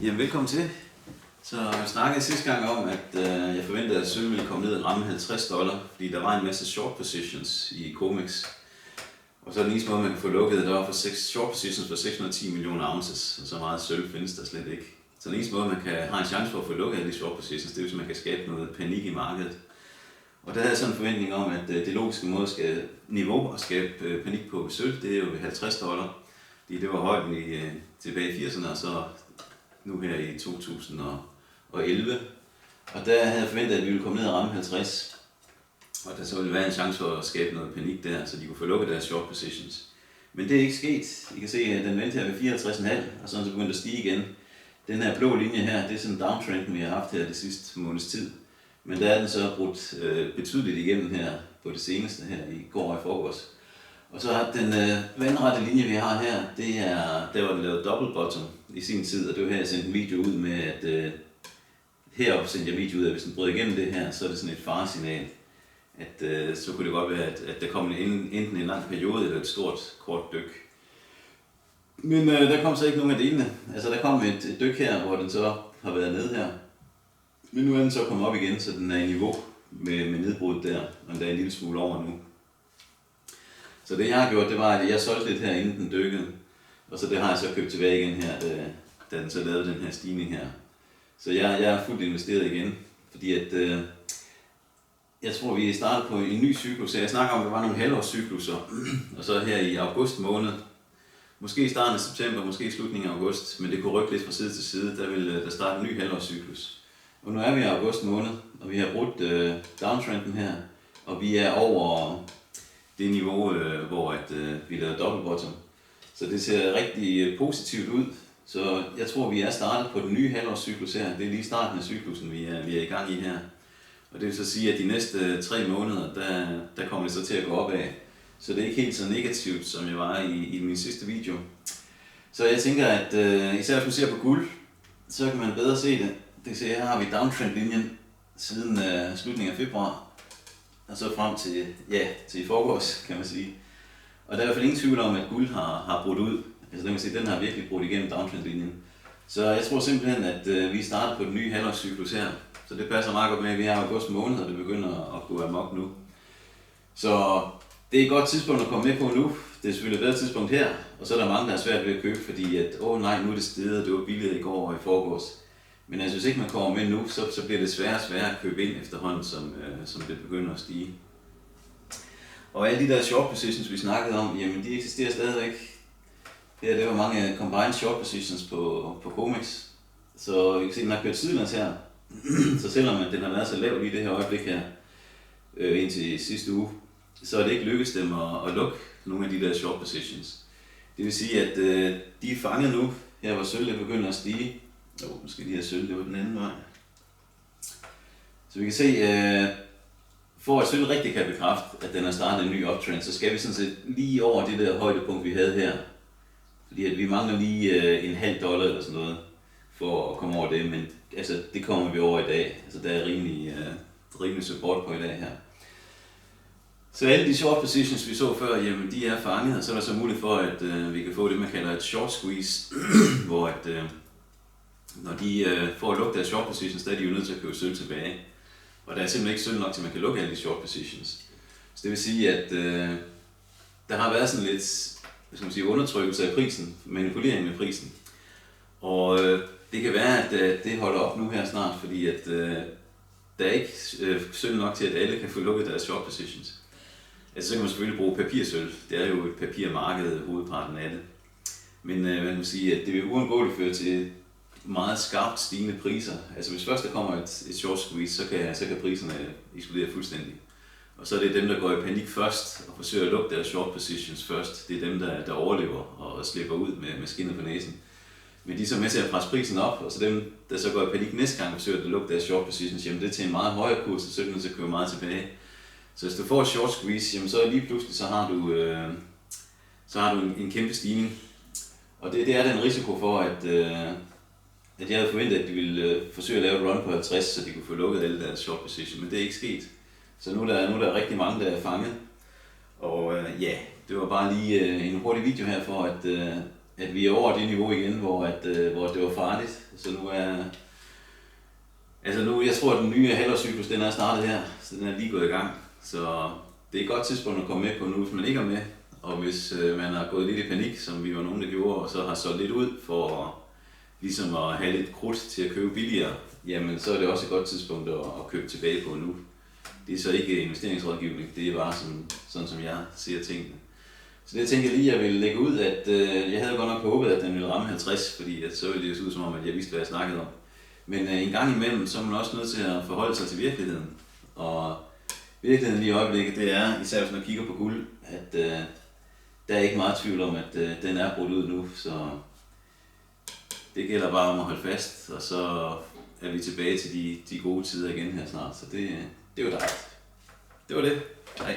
Jamen, velkommen til. Så jeg snakkede sidste gang om, at jeg forventede, at sølv ville komme ned og ramme $50, fordi der var en masse short positions i COMEX. Og så er den eneste måde, man kan få lukket, der var for short positions for 610 millioner ounces, og så meget sølv findes der slet ikke. Så den eneste måde, man har en chance for at få lukket alle de short positions, det er, hvis man kan skabe noget panik i markedet. Og der havde jeg sådan en forventning om, at det logiske måde skal niveau at skabe panik på sølv, det er jo ved $50. Fordi det var højden tilbage i 80'erne, og så nu her i 2011. Og der havde jeg forventet, at vi ville komme ned og ramme 50. Og der så ville være en chance for at skabe noget panik der, så de kunne få lukket deres short positions. Men det er ikke sket. I kan se, at den vendte her ved 54,5, og så begyndte at stige igen. Den her blå linje her, det er sådan en downtrend, vi har haft her det sidste måneds tid. Men der er den så brudt betydeligt igennem her på det seneste her i går og i forgårs. Og så har den vandrette linje, vi har her, det er der, hvor den lavede double bottom i sin tid, og det var her, jeg sendte en video ud med, at heroppe sendte jeg video ud, at hvis den brød igennem det her, så er det sådan et faresignal, at så kunne det godt være, at der kom enten en lang periode eller et stort, kort dyk. Men der kom så ikke nogen af delene. Altså der kom et dyk her, hvor den så har været nede her. Men nu er den så kommet op igen, så den er i niveau med nedbruddet der, og der er en lille smule over nu. Så det jeg har gjort, det var, at jeg solgte lidt her, inden den dykkede. Og så det har jeg så købt tilbage igen her, da den så lavede den her stigning her. Så jeg er fuldt investeret igen, fordi at jeg tror, vi starter på en ny cyklus. Jeg snakker om, at der var nogle halvårscykluser, og så her i august måned, måske i starten af september, måske i slutningen af august, men det kunne rykke lidt fra side til side, der vil der starte en ny halvårscyklus. Og nu er vi i august måned, og vi har brudt downtrenden her, og vi er over det niveau, hvor vi lavede double bottom. Så det ser rigtig positivt ud. Så jeg tror, vi er startet på den nye halvårscyklus her. Det er lige starten af cyklusen, vi er i gang i her. Og det vil så sige, at de næste 3 måneder, der kommer det så til at gå opad. Så det er ikke helt så negativt, som jeg var i min sidste video. Så jeg tænker, at især hvis man ser på guld, så kan man bedre se det. Det kan se, her har vi downtrend-linjen siden slutningen af februar. Og så frem til i forgårs, kan man sige. Og der er i hvert fald ingen tvivl om, at guld har brudt ud. Altså den kan sige, den har virkelig brudt igennem downtrend-linjen. Så jeg tror simpelthen, at vi starter på den nye halvårscyklus her. Så det passer meget godt med, at vi er i august måned, og det begynder at gå amok nu. Så det er et godt tidspunkt at komme med på nu. Det er selvfølgelig et bedre tidspunkt her. Og så er der mange, der er svært ved at købe, fordi at, nej, nu er det steget, det var billigere i går og i forgårs. Men altså, hvis ikke man kommer med nu, så bliver det sværere og sværere at købe ind efterhånden, som det begynder at stige. Og alle de der short positions, vi snakkede om, jamen de eksisterer stadigvæk. Her det var mange combined short positions på COMEX. Så I kan se, den har kørt sidelands her. Så selvom den har været så lav lige det her øjeblik her, indtil sidste uge, så er det ikke lykkedes dem at lukke nogle af de der short positions. Det vil sige, at de er fanget nu, her hvor sølv begynder at stige. Nu skal de her sølv, det var den anden vej. Så vi kan se, for at sølv rigtig kan bekræfte, at den har startet en ny uptrend, så skal vi sådan set lige over det der højdepunkt, vi havde her. Fordi at vi mangler lige $0,50 eller sådan noget, for at komme over det, men altså, det kommer vi over i dag. Altså der er rimelig support på i dag her. Så alle de short positions, vi så før, jamen de er fanget, og så er der så mulighed for, at vi kan få det, man kalder et short squeeze, hvor at når de får lukket deres short positions, så er de jo nødt til at købe sølv tilbage. Og der er simpelthen ikke sølv nok til, at man kan lukke alle de short positions. Så det vil sige, at der har været sådan lidt undertrykkelse af prisen, manipulering med prisen. Og det kan være, at det holder op nu her snart, fordi at der er ikke sølv nok til, at alle kan få lukket deres short positions. Altså så kan man selvfølgelig bruge papirsølv. Det er jo et papirmarked, hovedparten af det. Men man kan sige, at det vil uundgåeligt føre til meget skarpt stigende priser. Altså hvis først der kommer et short squeeze, så kan priserne eksplodere fuldstændig. Og så er det dem, der går i panik først og forsøger at lukke deres short positions først. Det er dem, der overlever og slipper ud med skinnet på næsen. Men de er så med til at presse prisen op, og så dem, der så går i panik næste gang og forsøger at lukke deres short positions, jamen det er til en meget højere kurs, så er til at købe meget tilbage. Så hvis du får et short squeeze, jamen så lige pludselig så har du en kæmpe stigning. Og det er den risiko for, at jeg havde forventet, at de ville forsøge at lave et run på 50, så de kunne få lukket alle deres short position, men det er ikke sket. Så nu er der rigtig mange, der er fanget. Og det var bare lige en hurtig video her for, at vi er over det niveau igen, hvor det var farligt. Så nu er... Altså nu, jeg tror, at den nye halvårscyklus, den er startet her, så den er lige gået i gang. Så det er et godt tidspunkt at komme med på nu, hvis man ikke er med. Og hvis man har gået lidt i panik, som vi var nogen, der gjorde, og så har solgt lidt ud for ligesom at have lidt krudt til at købe billigere, jamen så er det også et godt tidspunkt at købe tilbage på nu. Det er så ikke investeringsrådgivning, det er bare sådan som jeg ser tingene. Så det tænker jeg lige, at jeg ville lægge ud, at jeg havde godt nok håbet, at den ville ramme 50, fordi at så ville det se ud som om, at jeg vidste, hvad jeg snakkede om. Men en gang imellem, så er man også nødt til at forholde sig til virkeligheden. Og virkeligheden lige i øjeblikket, det er, især hvis man kigger på guld, at der er ikke meget tvivl om, at den er brudt ud nu. Så det gælder bare om at holde fast, og så er vi tilbage til de gode tider igen her snart. Så det er jo dejligt. Det var det. Hej.